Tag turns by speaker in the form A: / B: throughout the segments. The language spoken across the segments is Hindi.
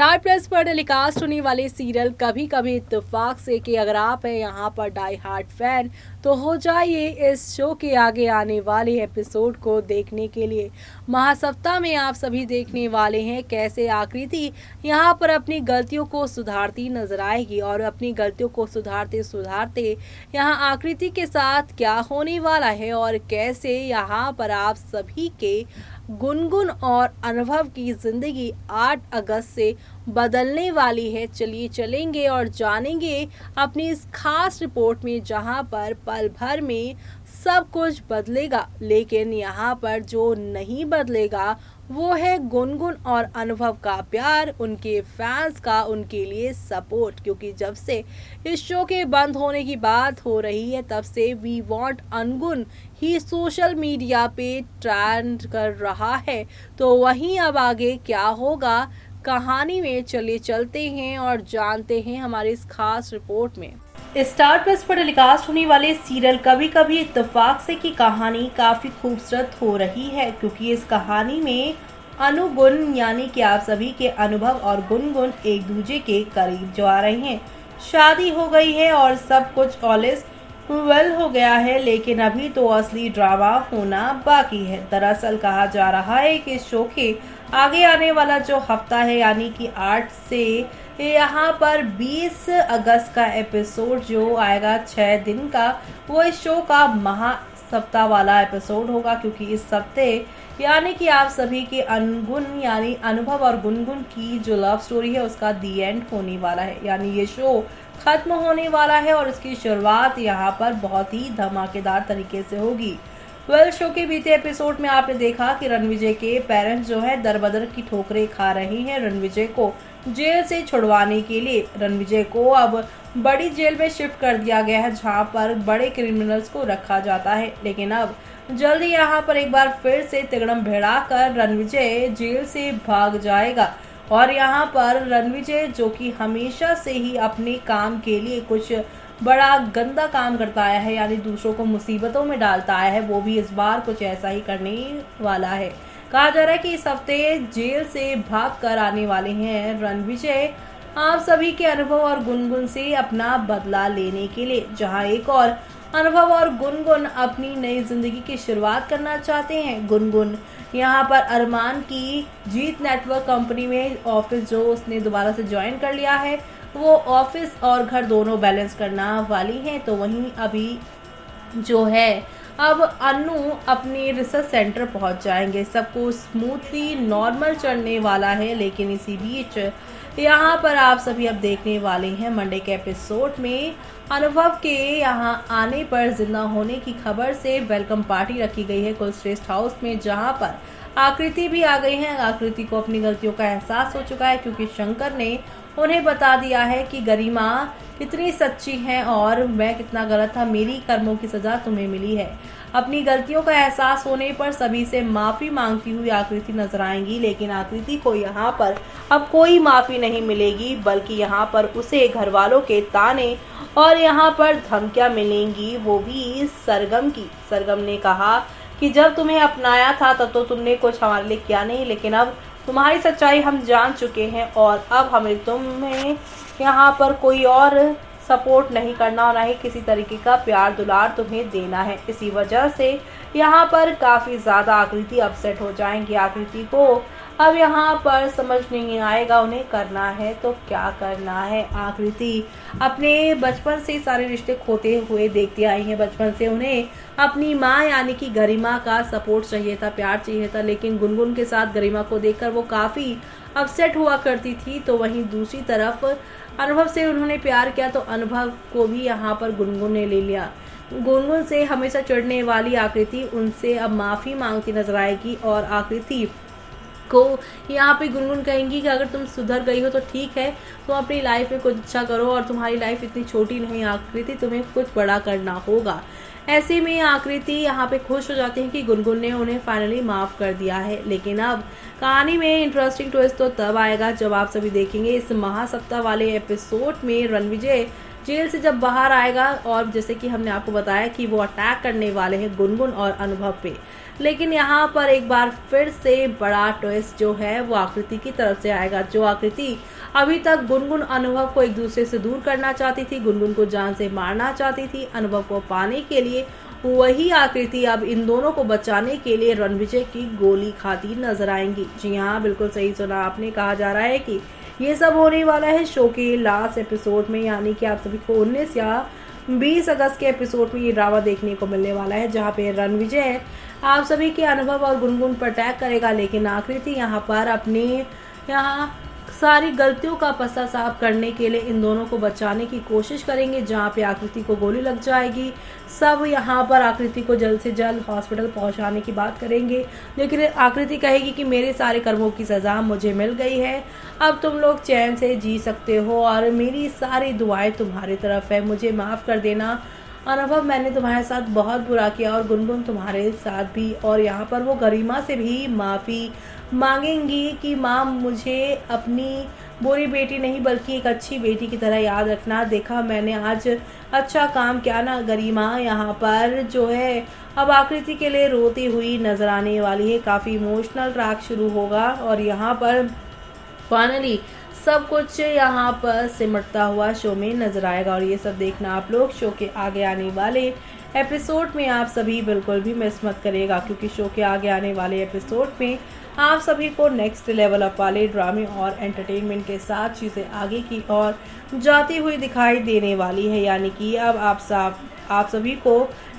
A: स्टार प्लस पर टेलीकास्ट होने वाले सीरियल कभी कभी इत्तेफाक से कि अगर आप हैं यहाँ पर डाई हार्ट फैन तो हो जाइए इस शो के आगे आने वाले एपिसोड को देखने के लिए। महासप्ताह में आप सभी देखने वाले हैं कैसे आकृति यहाँ पर अपनी गलतियों को सुधारती नजर आएगी और अपनी गलतियों को सुधारते सुधारते यहाँ आकृति के साथ क्या होने वाला है और कैसे यहाँ पर आप सभी के गुनगुन और अनुभव की जिंदगी 8 अगस्त से बदलने वाली है। चलिए चलेंगे और जानेंगे अपनी इस खास रिपोर्ट में जहां पर पल भर में सब कुछ बदलेगा, लेकिन यहाँ पर जो नहीं बदलेगा वो है गुनगुन और अनुभव का प्यार, उनके फैंस का उनके लिए सपोर्ट। क्योंकि जब से इस शो के बंद होने की बात हो रही है तब से वी वांट अनगुन ही सोशल मीडिया पे ट्रेंड कर रहा है। तो वहीं अब आगे क्या होगा कहानी में, चलिए चलते हैं और जानते हैं हमारी इस खास रिपोर्ट में। स्टार प्लस पर टेलीकास्ट होने वाले सीरियल कभी कभी इत्तेफाक से की कहानी काफी खूबसूरत हो रही है, क्योंकि इस कहानी में अनुगुण यानी कि आप सभी के अनुभव और गुनगुन एक दूसरे के करीब जो आ रहे हैं। शादी हो गई है और सब कुछ ऑल इज वेल हो गया है, लेकिन अभी तो असली ड्रामा होना बाकी है। दरअसल कहा जा रहा है कि इस शो के आगे आने वाला जो हफ्ता है यानी कि 8 से यहाँ पर 20 अगस्त का एपिसोड जो आएगा 6 दिन का, वो इस शो का महासप्ताह वाला एपिसोड होगा। क्योंकि इस हफ्ते यानी कि आप सभी के अनगुन यानी अनुभव और गुनगुन की जो लव स्टोरी है उसका दी एंड होने वाला है, यानी ये शो खत्म होने वाला है और इसकी शुरुआत यहाँ पर बहुत ही धमाकेदार तरीके से होगी। शो के बीते एपिसोड में आपने देखा कि रणविजय के पेरेंट्स जो है दरबदर की ठोकरें खा रहे हैं रणविजय को जेल से छुड़वाने के लिए। रणविजय को अब बड़ी जेल में शिफ्ट कर दिया गया है जहां पर बड़े क्रिमिनल्स को रखा जाता है, लेकिन अब जल्दी यहां पर एक बार फिर से तिगड़म भिड़ाकर रणविजय जेल से भाग जाएगा। और यहाँ पर रणविजय जो कि हमेशा से ही अपने काम के लिए कुछ बड़ा गंदा काम करता आया है, यानी दूसरों को मुसीबतों में डालता आया है, वो भी इस बार कुछ ऐसा ही करने वाला है। कहा जा रहा है कि इस हफ्ते जेल से भाग कर आने वाले हैं रणविजय आप सभी के अनुभव और गुनगुन से अपना बदला लेने के लिए, जहां एक और अनुभव और गुनगुन अपनी नई जिंदगी की शुरुआत करना चाहते हैं। गुनगुन यहाँ पर अरमान की जीत नेटवर्क कंपनी में ऑफिस जो उसने दोबारा से ज्वाइन कर लिया है, वो ऑफिस और घर दोनों बैलेंस करना वाली हैं। तो वहीं अभी जो है अब अनु अपने रिसर्च सेंटर पहुंच जाएंगे। सबको स्मूथली नॉर्मल चलने वाला है, लेकिन इसी बीच यहाँ पर आप सभी अब देखने वाले हैं मंडे के एपिसोड में अनुभव के यहाँ आने पर जिंदा होने की खबर से वेलकम पार्टी रखी गई है कुलश्रेष्ठ हाउस में, जहाँ पर आकृति भी आ गई है। आकृति को अपनी गलतियों का एहसास हो चुका है, क्योंकि शंकर ने उन्हें बता दिया है कि गरिमा कितनी सच्ची है और मैं कितना गलत था, मेरी कर्मों की सजा तुम्हें मिली है। अपनी गलतियों का एहसास होने पर सभी से माफी मांगती हुई आकृति नजर आएंगी, लेकिन आकृति को यहाँ पर अब कोई माफी नहीं मिलेगी, बल्कि यहाँ पर उसे घर वालों के ताने और यहाँ पर धमकियां मिलेंगी, वो भी सरगम की। सरगम ने कहा कि जब तुम्हें अपनाया था तब तो तुमने कुछ हमारे लिए किया नहीं, लेकिन अब तुम्हारी सच्चाई हम जान चुके हैं और अब हमें तुम्हें यहाँ पर कोई और सपोर्ट नहीं करना और ना ही किसी तरीके का प्यार दुलार तुम्हें देना है। इसी वजह से यहाँ पर काफ़ी ज़्यादा आकृति अपसेट हो जाएंगी। आकृति को अब यहाँ पर समझ नहीं आएगा उन्हें करना है तो क्या करना है। आकृति अपने बचपन से सारे रिश्ते खोते हुए देखती आई हैं। बचपन से उन्हें अपनी माँ यानी कि गरिमा का सपोर्ट चाहिए था, प्यार चाहिए था, लेकिन गुनगुन के साथ गरिमा को देखकर वो काफ़ी अपसेट हुआ करती थी। तो वहीं दूसरी तरफ अनुभव से उन्होंने प्यार किया तो अनुभव को भी यहाँ पर गुनगुन ने ले लिया। गुनगुन से हमेशा चिढ़ने वाली आकृति उनसे अब माफ़ी मांगती नजर आएगी और आकृति को यहाँ पे गुनगुन कहेंगी कि अगर तुम सुधर गई हो तो ठीक है, तुम अपनी लाइफ में कुछ अच्छा करो और तुम्हारी लाइफ इतनी छोटी नहीं आकृति, तुम्हें कुछ बड़ा करना होगा। ऐसे में आकृति यहाँ पे खुश हो जाती है कि गुनगुन ने उन्हें फाइनली माफ़ कर दिया है। लेकिन अब कहानी में इंटरेस्टिंग ट्विस्ट तो तब आएगा जब आप सभी देखेंगे इस महासप्ताह वाले एपिसोड में रणविजय जेल से जब बाहर आएगा और जैसे कि हमने आपको बताया कि वो अटैक करने वाले हैं गुनगुन और अनुभव पे, लेकिन यहाँ पर एक बार फिर से बड़ा ट्विस्ट जो है वो आकृति की तरफ से आएगा। जो आकृति अभी तक गुनगुन अनुभव को एक दूसरे से दूर करना चाहती थी, गुनगुन को जान से मारना चाहती थी अनुभव को पाने के लिए, वही आकृति अब इन दोनों को बचाने के लिए रणविजय की गोली खाती नजर आएंगी। जी हाँ, बिल्कुल सही सुना आपने। कहा जा रहा है कि ये सब होने वाला है शो के लास्ट एपिसोड में, यानी कि आप सभी को 19 या 20 अगस्त के एपिसोड में ये ड्रामा देखने को मिलने वाला है, जहाँ पे रणविजय आप सभी के अनुभव और गुनगुन पर अटैक करेगा, लेकिन आकृति यहाँ पर अपने यहाँ सारी गलतियों का पता साफ करने के लिए इन दोनों को बचाने की कोशिश करेंगे। जहाँ पे आकृति को गोली लग जाएगी, सब यहाँ पर आकृति को जल्द से जल्द हॉस्पिटल पहुँचाने की बात करेंगे, लेकिन आकृति कहेगी कि मेरे सारे कर्मों की सज़ा मुझे मिल गई है, अब तुम लोग चैन से जी सकते हो और मेरी सारी दुआएं तुम्हारी तरफ है, मुझे माफ़ कर देना अनुभव, मैंने तुम्हारे साथ बहुत बुरा किया और गुनगुन तुम्हारे साथ भी। और यहाँ पर वो गरिमा से भी माफ़ी मांगेंगी कि माँ मुझे अपनी बुरी बेटी नहीं बल्कि एक अच्छी बेटी की तरह याद रखना, देखा मैंने आज अच्छा काम किया ना। गरिमा यहाँ पर जो है अब आकृति के लिए रोती हुई नजर आने वाली है, काफ़ी इमोशनल ट्रैक शुरू होगा और यहाँ पर फाइनली सब कुछ यहाँ पर सिमटता हुआ शो में नजर आएगा। और ये सब देखना आप लोग शो के आगे आने वाले एपिसोड में आप सभी बिल्कुल भी मिस मत करेगा, क्योंकि शो के आगे आने वाले एपिसोड में आप सभी को नेक्स्ट लेवल अप वाले ड्रामे और एंटरटेनमेंट के साथ चीज़ें आगे की ओर जाती हुई दिखाई देने वाली है। यानी कि अब आप सभी को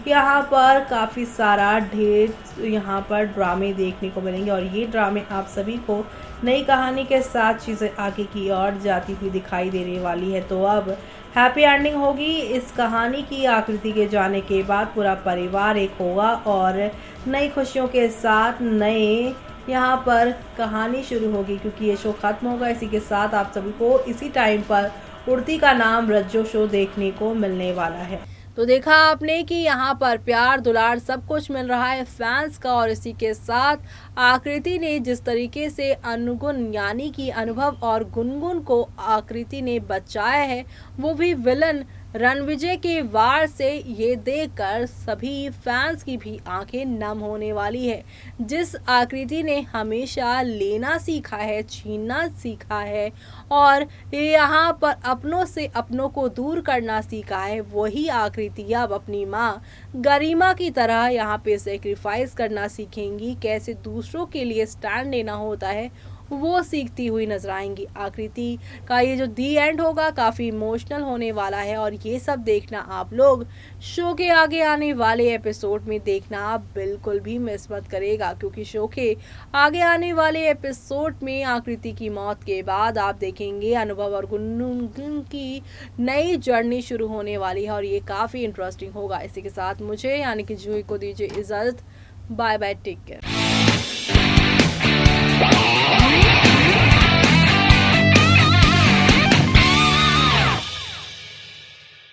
A: यहाँ पर काफ़ी सारा ढेर यहाँ पर ड्रामे देखने को मिलेंगे और ये ड्रामे आप सभी को नई कहानी के साथ चीज़ें आगे की ओर जाती हुई दिखाई देने वाली है। तो अब हैप्पी एंडिंग होगी इस कहानी की। आकृति के जाने के बाद पूरा परिवार एक होगा और नई खुशियों के साथ नए यहाँ पर कहानी शुरू होगी, क्योंकि ये शो खत्म होगा। इसी के साथ आप सभी को इसी टाइम पर उड़ती का नाम रज्जो शो देखने को मिलने वाला है। तो देखा आपने कि यहाँ पर प्यार दुलार सब कुछ मिल रहा है फैंस का, और इसी के साथ आकृति ने जिस तरीके से अनुगुण यानी कि अनुभव और गुनगुन को आकृति ने बचाया है, वो भी विलन रणविजय के वार से, ये देखकर सभी फैंस की भी आंखें नम होने वाली है। जिस आकृति ने हमेशा लेना सीखा है, छीनना सीखा है और यहाँ पर अपनों से अपनों को दूर करना सीखा है, वही आकृति अब अपनी माँ गरिमा की तरह यहाँ पे सेक्रीफाइस करना सीखेंगी। कैसे दूसरों के लिए स्टैंड लेना होता है वो सीखती हुई नजर आएंगी। आकृति का ये जो दी एंड होगा काफ़ी इमोशनल होने वाला है और ये सब देखना आप लोग शो के आगे आने वाले एपिसोड में देखना आप बिल्कुल भी मिस मत करेगा, क्योंकि शो के आगे आने वाले एपिसोड में आकृति की मौत के बाद आप देखेंगे अनुभव और गुनगुन की नई जर्नी शुरू होने वाली है और ये काफ़ी इंटरेस्टिंग होगा। इसी के साथ मुझे यानी कि जूही को दीजिए इजाज़त। Bye bye, take care.